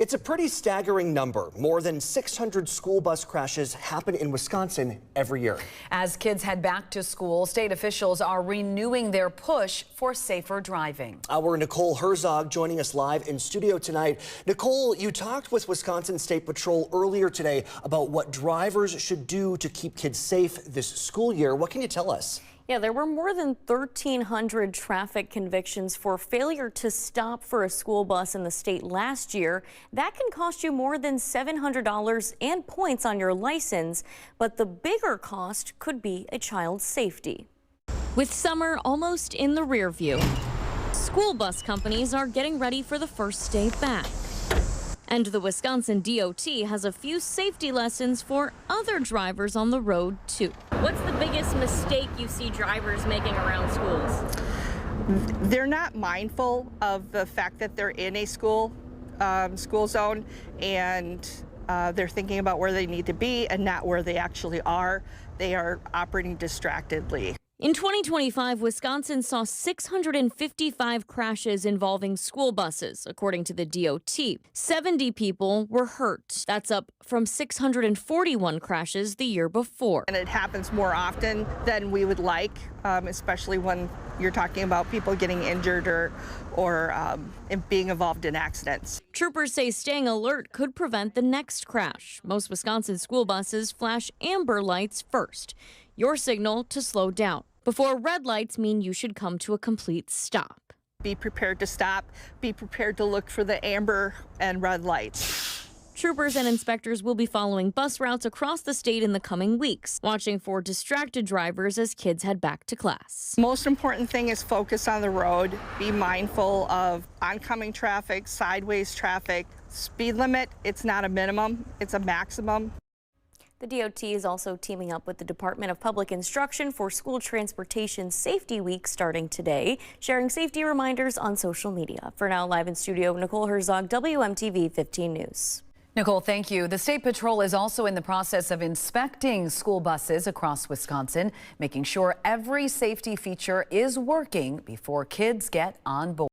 It's a pretty staggering number. More than 600 school bus crashes happen in Wisconsin every year. As kids head back to school, state officials are renewing their push for safer driving. Our Nicole Herzog joining us live in studio tonight. Nicole, you talked with Wisconsin State Patrol earlier today about what drivers should do to keep kids safe this school year. What can you tell us? Yeah, there were more than 1,300 traffic convictions for failure to stop for a school bus in the state last year. That can cost you more than $700 and points on your license, but the bigger cost could be a child's safety. With summer almost in the rear view, school bus companies are getting ready for the first day back. And the Wisconsin DOT has a few safety lessons for other drivers on the road, too. What's the biggest mistake you see drivers making around schools? They're not mindful of the fact that they're in a school zone, and they're thinking about where they need to be and not where they actually are. They are operating distractedly. In 2025, Wisconsin saw 655 crashes involving school buses, according to the DOT. 70 people were hurt. That's up from 641 crashes the year before. And it happens more often than we would like, especially when you're talking about people getting injured or being involved in accidents. Troopers say staying alert could prevent the next crash. Most Wisconsin school buses flash amber lights first, your signal to slow down, before red lights mean you should come to a complete stop. Be prepared to stop. Be prepared to look for the amber and red lights. Troopers and inspectors will be following bus routes across the state in the coming weeks, watching for distracted drivers as kids head back to class. Most important thing is focus on the road. Be mindful of oncoming traffic, sideways traffic. Speed limit, it's not a minimum, it's a maximum. The DOT is also teaming up with the Department of Public Instruction for School Transportation Safety Week starting today, sharing safety reminders on social media. For now, live in studio, Nicole Herzog, WMTV 15 News. Nicole, thank you. The State Patrol is also in the process of inspecting school buses across Wisconsin, making sure every safety feature is working before kids get on board.